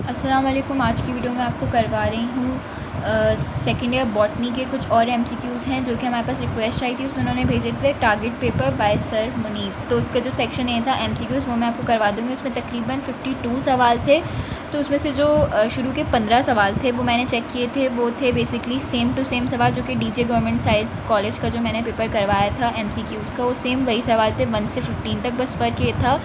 अस्सलाम वालेकुम। आज की वीडियो में आपको करवा रही हूँ सेकेंड ईयर बॉटनी के कुछ और एमसीक्यूज़ हैं जो कि हमारे पास रिक्वेस्ट आई थी। उसमें उन्होंने भेजे थे target paper by sir Munib. तो उसका जो सेक्शन ए था एमसीक्यूज़ वो मैं आपको करवा दूँगी। उसमें तकरीबन 52 सवाल थे। तो उसमें से जो शुरू के 15 सवाल थे वो मैंने चेक किए थे। वो थे बेसिकली सेम टू सेम सवाल जो कि डीजे गवर्नमेंट साइंस कॉलेज का जो मैंने पेपर करवाया था एमसीक्यूज़ का, वो सेम वही सवाल थे 1 से 15 तक। बस फ़र्क ये था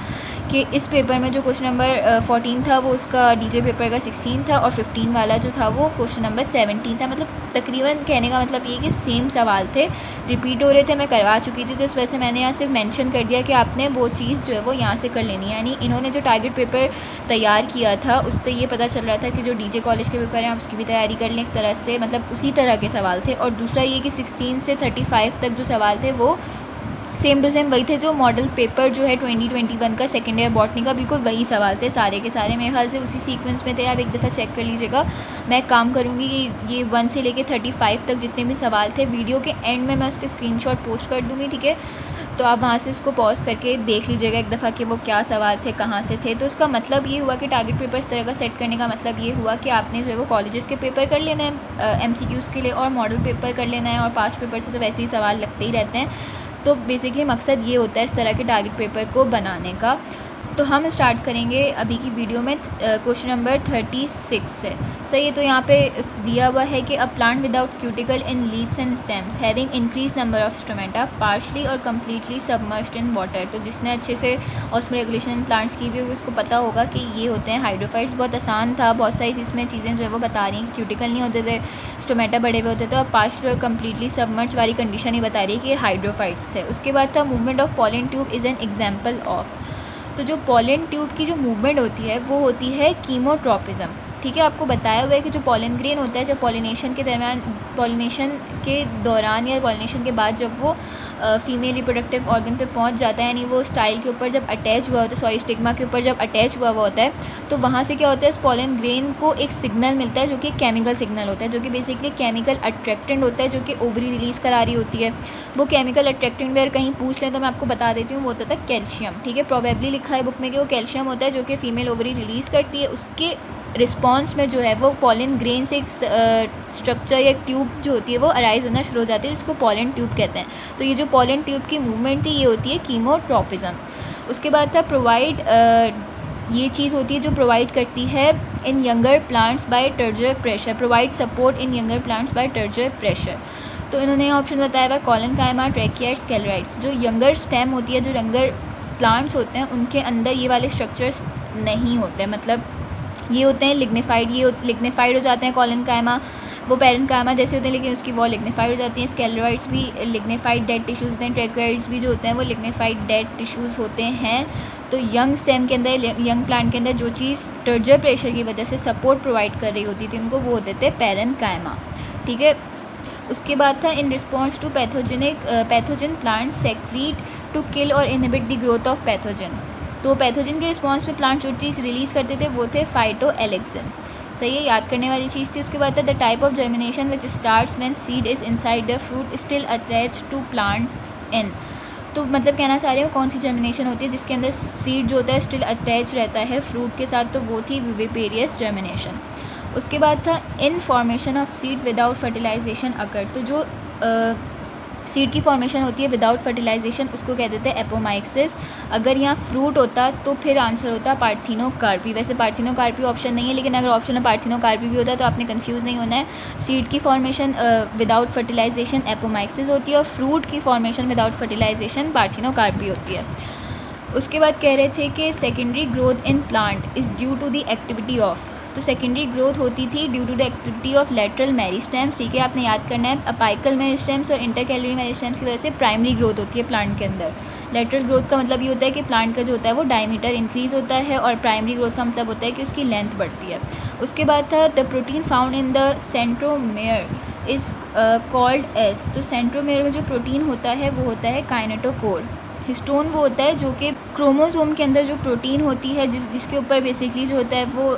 कि इस पेपर में जो क्वेश्चन नंबर 14 था वो उसका डीजे पेपर का 16 था और 15 वाला जो था वो क्वेश्चन नंबर 17 था। मतलब तकरीबन कहने का मतलब ये कि सेम सवाल थे, रिपीट हो रहे थे। मैं करवा चुकी थी तो इस वजह से मैंने यहाँ सिर्फ मेंशन कर दिया कि आपने वो चीज़ जो है वो यहाँ से कर लेनी है। यानी इन्होंने जो टारगेट पेपर तैयार किया था उससे ये पता चल रहा था कि जो डीजे कॉलेज के पेपर हैं आप उसकी भी तैयारी कर लें एक तरह से, मतलब उसी तरह के सवाल थे। और दूसरा ये कि 16 से 35 तक जो सवाल थे वो सेम टू सेम वही थे जो मॉडल पेपर जो है 2021 का सेकेंड ईयर बॉटनी का, बिल्कुल वही सवाल थे सारे के सारे। मेरे ख्याल से उसी सीक्वेंस में थे, आप एक दफ़ा चेक कर लीजिएगा। मैं काम करूँगी कि ये 1 से लेके 35 तक जितने भी सवाल थे वीडियो के एंड में मैं उसके स्क्रीनशॉट पोस्ट कर दूँगी, ठीक है। तो आप वहाँ से उसको पॉज करके देख लीजिएगा एक दफ़ा कि वो क्या सवाल थे, कहाँ से थे। तो उसका मतलब ये हुआ कि टारगेट पेपर इस तरह का सेट करने का मतलब ये हुआ कि आपने जो है वो कॉलेजेस के पेपर कर लेना है एमसीक्यूज़ के लिए, और मॉडल पेपर कर लेना है, और पास्ट पेपर से तो वैसे ही सवाल लगते ही रहते हैं। तो बेसिकली मकसद ये होता है इस तरह के टारगेट पेपर को बनाने का। तो हम स्टार्ट करेंगे अभी की वीडियो में क्वेश्चन नंबर 36 से। सही है, तो यहाँ पे दिया हुआ है कि a plant without cuticle in leaves and stems having increase number of stomata partially और कम्प्लीटली सबमर्ज्ड इन वाटर। तो जिसने अच्छे से ऑस्मोरेगुलेशन इन प्लांट्स की हुई उसको पता होगा कि ये होते हैं हाइड्रोफाइट्स। बहुत आसान था, बहुत सारी इसमें चीज़ें जो है वो बता रही हैं। क्यूटिकल नहीं होते थे, स्टोमेटा बड़े हुए होते थे, और पार्शली और कम्प्लीटली सबमर्ज वाली कंडीशन ही बता रही है कि ये हाइड्रोफाइट्स थे। उसके बाद था movement of pollen tube is an example of. तो जो पॉलन ट्यूब की जो मूवमेंट होती है वो होती है कीमोट्रॉपिज्म, ठीक है। आपको बताया हुआ है कि जो पॉलन ग्रेन होता है जब पॉलिनेशन के दरमियान, पॉलिनेशन के दौरान या पॉलिनेशन के बाद जब वो फीमेल रिप्रोडक्टिव ऑर्गन पे पहुंच जाता है, यानी वो स्टाइल के ऊपर जब अटैच हुआ होता है, सॉरी स्टिग्मा के ऊपर जब अटैच हुआ होता है, तो वहाँ से क्या होता है, इस पॉलन ग्रेन को एक सिग्नल मिलता है जो कि केमिकल सिग्नल होता है, जो कि बेसिकली केमिकल अट्रैक्टेंट होता है जो कि ओवरी रिलीज़ करा रही होती है। वो केमिकल अट्रैक्टेंट अगर कहीं पूछ लें तो मैं आपको बता देती हूँ, वो होता था कैल्शियम, ठीक है। प्रोबेबली लिखा है बुक में कि वो कैल्शियम होता है जो कि फीमेल ओवरी रिलीज़ करती है। उसके रिस्पॉन्स में जो है वो पॉलन ग्रेन से एक स्ट्रक्चर या ट्यूब जो होती है वो अराइज होना शुरू हो जाती है, जिसको पॉलन ट्यूब कहते हैं। तो ये जो पॉलन ट्यूब की मूवमेंट थी ये होती है कीमोट्रॉपिज्म। उसके बाद था प्रोवाइड, ये चीज़ होती है जो प्रोवाइड करती है in younger plants by turgor pressure, provide support in younger plants by turgor pressure. तो इन्होंने ऑप्शन बताया हुआ कॉलनकाइमा, ट्रैकिया, स्केलराइड्स। जो यंगर स्टेम होती है, जो यंगर प्लांट्स होते हैं उनके अंदर ये वाले स्ट्रक्चर्स नहीं होते, मतलब ये होते हैं लिग्निफाइड, ये लिग्निफाइड हो जाते हैं कॉलनकाइमा, वो पैरेन्काइमा जैसे होते हैं लेकिन उसकी वॉल लिग्निफाइड हो जाती है। स्केलरॉइड्स भी लिग्निफाइड डेड टिश्यूज़ होते हैं, ट्रैकोइड्स भी जो होते हैं वो लिग्निफाइड डेड टिश्यूज़ होते हैं। तो यंग स्टेम के अंदर, यंग प्लांट के अंदर जो चीज़ टर्जर प्रेशर की वजह से सपोर्ट प्रोवाइड कर रही होती थी उनको वो होते थे पैरेन्काइमा, ठीक है। उसके बाद था in response to pathogen plant secrete to kill और inhibit the growth of pathogen. तो पैथोजन के रिस्पॉन्स में प्लांट जो चीज़ रिलीज़ करते थे वो थे फाइटोएलेक्सिन्स। सही है, याद करने वाली चीज़ थी। उसके बाद था the type of germination which starts when seed is inside the fruit still attach to plants in. तो मतलब कहना चाह रही हूँ कौन सी जर्मिनेशन होती है जिसके अंदर सीड जो होता है स्टिल अटैच रहता है फ्रूट के साथ, तो वो थी विविपेरियस जर्मिनेशन। उसके बाद था in formation of seed without fertilization occur. तो जो सीड की फॉर्मेशन होती है विदाउट फर्टिलाइजेशन उसको कहते थे एपोमाइक्सिस। अगर यहाँ फ्रूट होता तो फिर आंसर होता पार्थिनोकार्पी। वैसे पार्थिनोकार्पी ऑप्शन नहीं है, लेकिन अगर ऑप्शन में पार्थिनोकार्पी भी होता है तो आपने कंफ्यूज नहीं होना है। सीड की फॉर्मेशन विदाउट फर्टिलाइजेशन एपोमाइक्सिस होती है, और फ्रूट की फॉर्मेशन विदाउट फर्टिलाइजेशन पार्थिनोकार्पी होती है। उसके बाद कह रहे थे कि secondary growth in plant is due to the activity of. तो सेकेंडरी ग्रोथ होती थी due to the activity of lateral meristems, ठीक है। आपने याद करना है अपाइकल मेरिस्टेम्स और इंटरकैलरी मेरिस्टेम्स की वजह से प्राइमरी ग्रोथ होती है प्लांट के अंदर। लेटरल ग्रोथ का मतलब ये होता है कि प्लांट का जो होता है वो डायमीटर इंक्रीज़ होता है, और प्राइमरी ग्रोथ का मतलब होता है कि उसकी लेंथ बढ़ती है। उसके बाद था the protein found in the centromere is called as. तो सेंट्रोमेयर में जो प्रोटीन होता है वो होता है काइनेटोकोर। हिस्टोन वो होता है जो कि क्रोमोसोम के अंदर जो प्रोटीन होती है जिसके ऊपर बेसिकली जो होता है वो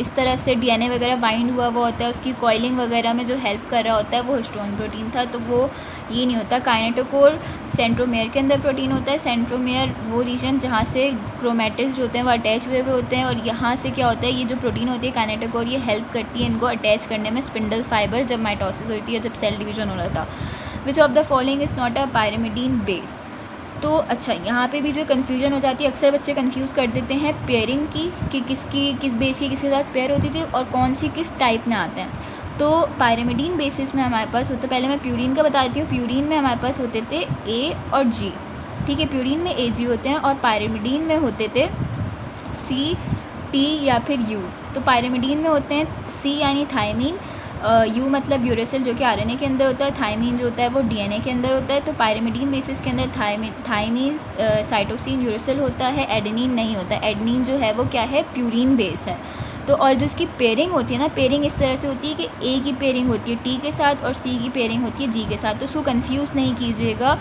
इस तरह से डीएनए वगैरह बाइंड हुआ हुआ होता है, उसकी कॉइलिंग वगैरह में जो हेल्प कर रहा होता है वो हिस्टोन प्रोटीन था। तो वो ये नहीं होता। काइनेटोकोर सेंट्रोमेयर के अंदर प्रोटीन होता है। सेंट्रोमेयर वो रीजन जहाँ से क्रोमेटिड्स जो होते हैं वो अटैच हुए हुए होते हैं, और यहाँ से क्या होता है, ये जो प्रोटीन होती है काइनेटोकोर, ये हेल्प करती है इनको अटैच करने में स्पिंडल फाइबर, जब माइटोसिस होती है, जब सेल डिवीजन हो रहा था। Which of the following is not a pyrimidine base. तो अच्छा, यहाँ पे भी जो कन्फ्यूजन हो जाती है, अक्सर बच्चे कंफ्यूज कर देते हैं पेयरिंग की कि किसकी किस बेस की किसके साथ पेयर होती थी और कौन सी किस टाइप में आते हैं। तो पायरिमिडीन बेसिस में हमारे पास होता, पहले मैं प्यूरिन का बता देती हूँ। प्यूरिन में हमारे पास होते थे ए और जी, ठीक है। प्यूरिन में ए जी होते हैं और पायरिमिडीन में होते थे सी टी या फिर यू। तो पायरिमिडीन में होते हैं सी यानी थायमीन, यू मतलब यूरेसिल जो कि आरएनए के अंदर होता है, थायमीन जो होता है वो डीएनए के अंदर होता है। तो पायरिमिडीन बेसिस के अंदर थायमीन साइटोसिन यूरेसिल होता है, एडेनिन नहीं होता। एडेनिन जो है वो क्या है, प्यूरिन बेस है। तो और जो इसकी पेयरिंग होती है ना, पेयरिंग इस तरह से होती है कि ए की पेयरिंग होती है टी के साथ और सी की पेयरिंग होती है जी के साथ। तो उसको कंफ्यूज नहीं कीजिएगा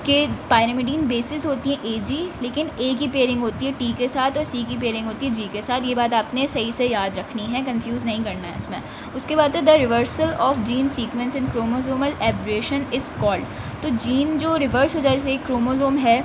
कि पायरिमिडीन बेसिस होती है ए जी, लेकिन ए की पेयरिंग होती है टी के साथ और सी की पेयरिंग होती है जी के साथ। ये बात आपने सही से याद रखनी है, कंफ्यूज नहीं करना है इसमें। उसके बाद है the reversal of gene sequence in chromosomal aberration is called. तो जीन जो रिवर्स हो जाए, जैसे एक क्रोमोसोम है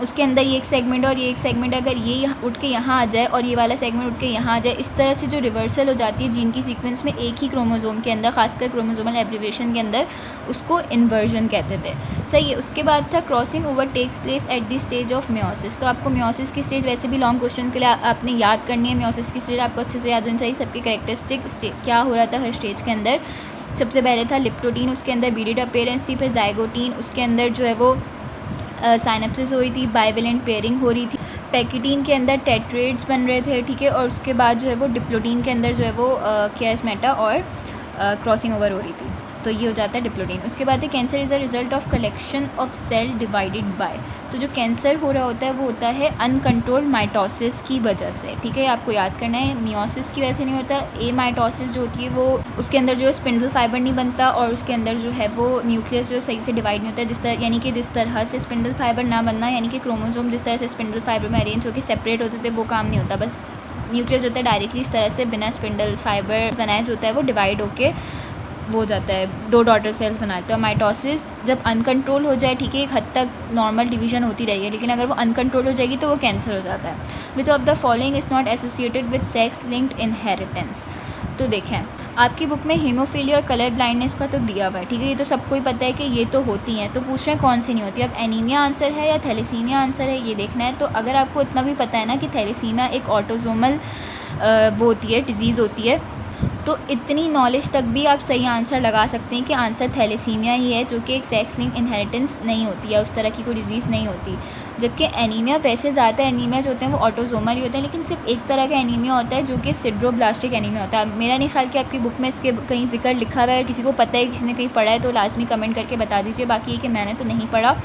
उसके अंदर ये एक सेगमेंट और ये एक सेगमेंट, अगर ये उठ के यहाँ आ जाए और ये वाला सेगमेंट उठ के यहाँ आ जाए, इस तरह से जो रिवर्सल हो जाती है जीन की सीक्वेंस में एक ही क्रोमोसोम के अंदर, खासकर क्रोमोसोमल एब्रिवेशन के अंदर, उसको इन्वर्जन कहते थे। सही है। उसके बाद था crossing over takes place at the stage of meiosis. तो आपको म्योसिस की स्टेज वैसे भी लॉन्ग क्वेश्चन के लिए आपने याद करनी है। म्योसिस की स्टेज आपको अच्छे से याद होनी चाहिए, सबकी कैरेक्टरिस्टिक क्या हो रहा था हर स्टेज के अंदर। सबसे पहले था लिप्टोटीन, उसके अंदर बीडिड अपीयरेंस थी। फिर जाइगोटीन, उसके अंदर जो है वो साइनेप्सिस हो रही थी, बाइवेलेंट पेयरिंग हो रही थी। पैकेटीन के अंदर टेट्रेड्स बन रहे थे, ठीक है। और उसके बाद जो है वो डिप्लोटीन के अंदर जो है वो कियास्मेटा और क्रॉसिंग ओवर हो रही थी। तो ये हो जाता है डिप्लोटीन। उसके बाद है cancer is a result of collection of cell divided by. तो जो कैंसर हो रहा होता है वो होता है अनकंट्रोल्ड माइटोसिस की वजह से, ठीक है। आपको याद करना है, मियोसिस की वजह से नहीं होता। ए माइटोसिस जो होती है वो उसके अंदर जो है स्पिंडल फाइबर नहीं बनता और उसके अंदर जो है वो न्यूक्लियस जो सही से डिवाइड नहीं होता है, जिस तरह यानी कि जिस तरह से स्पिंडल फाइबर ना बनना, यानी कि क्रोमोसोम जिस तरह से स्पिंडल फाइबर में अरेंज होकर सेपरेट होते थे वो काम नहीं होता। बस न्यूक्लियस होता है डायरेक्टली इस तरह से बिना स्पिंडल फाइबर बनाया जो होता है वो डिवाइड होके वो हो जाता है, दो डॉटर सेल्स बनाते हैं। और माइटोसिस जब अनकंट्रोल हो जाए, ठीक है, एक हद तक नॉर्मल डिवीजन होती रहेगी, लेकिन अगर वो अनकंट्रोल हो जाएगी तो वो कैंसर हो जाता है। Which of the following is not associated with sex linked inheritance. तो देखें आपकी बुक में हीमोफीलिया और कलर ब्लाइंडनेस का तो दिया हुआ है, ठीक है, ये तो सबको ही पता है कि ये तो होती हैं। तो पूछ रहे हैं कौन सी नहीं होती। अब एनीमिया आंसर है या थैलेसीमिया आंसर है, ये देखना है। तो अगर आपको इतना भी पता है ना कि थैलेसीमिया एक ऑटोसोमल वो होती है, डिजीज़ होती है, तो इतनी नॉलेज तक भी आप सही आंसर लगा सकते हैं कि आंसर थैलेसीमिया ही है, जो कि एक सेक्स लिंक इनहेरिटेंस नहीं होती है, उस तरह की कोई डिजीज़ नहीं होती। जबकि एनीमिया वैसे ज़्यादा एनीमिया जो होते हैं वो ऑटोसोमल ही होते हैं, लेकिन सिर्फ एक तरह का एनीमिया होता है जो कि सिड्रोब्लास्टिक एनीमिया होता है। मेरा नहीं ख्याल कि आपकी बुक में इसके कहीं जिक्र लिखा हुआ है, किसी को पता है, किसी ने कहीं पढ़ा है तो लाजमी कमेंट करके बता दीजिए। बाकी ये कि मैंने तो नहीं पढ़ा,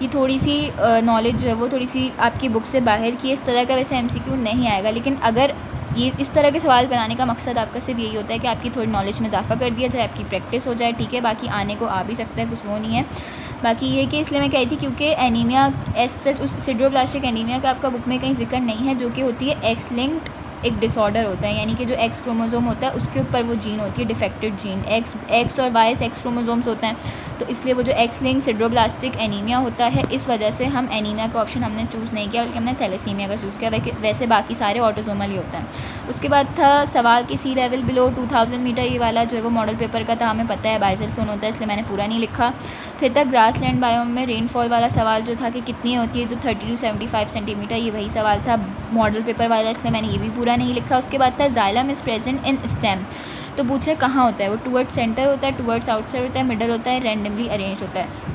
ये थोड़ी सी नॉलेज जो है वो थोड़ी सी आपकी बुक से बाहर की। इस तरह का वैसे MCQ नहीं आएगा, लेकिन अगर ये इस तरह के सवाल बनाने का मकसद आपका सिर्फ यही होता है कि आपकी थोड़ी नॉलेज में इजाफा कर दिया जाए, आपकी प्रैक्टिस हो जाए, ठीक है। बाकी आने को आ भी सकता है, कुछ वो नहीं है। बाकी ये कि इसलिए मैं कही थी क्योंकि एनीमिया एज सच उस सिड्रोब्लास्टिक एनीमिया का आपका बुक में कहीं जिक्र नहीं है, जो कि होती है एक्स लिंक्ड एक डिसऑर्डर होता है, यानी कि जो एक्स क्रोमोसोम होता है उसके ऊपर वो जीन होती है, डिफेक्टेड जीन। एक्स और वाई सेक्स क्रोमोसोम्स होते हैं, तो इसलिए वो जो एक्स लिंक सिड्रोब्लास्टिक एनीमिया होता है, इस वजह से हम एनीमिया का ऑप्शन हमने चूज़ नहीं किया, बल्कि हमने थैलेसीमिया का चूज़ किया। वैसे बाकी सारे ऑटोसोमल ही होता है। उसके बाद था सवाल कि सी लेवल बिलो 2000 मीटर, ये वाला जो है वो मॉडल पेपर का था, हमें पता है बाइसेल्सोन होता है, इसलिए मैंने पूरा नहीं लिखा। फिर तक ग्रास लैंड बायोम में रेनफॉल वाला सवाल जो था कि कितनी होती है, जो 30 to 75 सेंटीमीटर, ये वही सवाल था मॉडल पेपर वाला, इसलिए मैंने ये भी पूरा नहीं लिखा। उसके बाद था xylem is present in stem. तो पूछे कहाँ होता है वो, टुवर्ड्स सेंटर होता है, टुवर्ड्स आउटसाइड होता है, मिडल होता है, रैंडमली अरेंज होता है।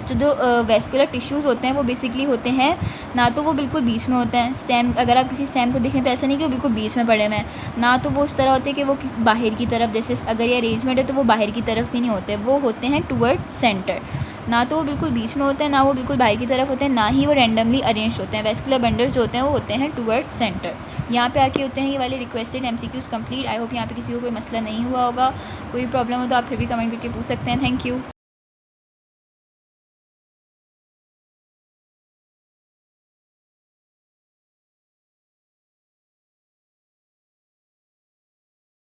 तो जो वेस्कुलर टिश्यूज़ होते हैं वो बेसिकली होते हैं ना तो वो बिल्कुल बीच में होते हैं। स्टेम, अगर आप किसी स्टेम को देखें तो ऐसा नहीं कि वो बिल्कुल बीच में पड़े हुए हैं, ना तो वो उस तरह होते हैं कि वो बाहर की तरफ, जैसे अगर ये अरेंजमेंट है तो वो बाहर की तरफ भी नहीं होते, वो होते हैं टुवर्ड्स सेंटर। ना तो वो बिल्कुल बीच में होते हैं, ना वो बिल्कुल बाहर की तरफ होते हैं, ना ही वो रैंडमली अरेंज होते हैं। वेस्कुलर बंडल्स जो होते हैं वो होते हैं टुवर्ड्स सेंटर। यहाँ पे आके होते हैं ये वाले requested MCQs complete. I hope यहाँ पे किसी को कोई मसला नहीं हुआ होगा। कोई प्रॉब्लम हो तो आप फिर भी कमेंट करके पूछ सकते हैं। Thank you.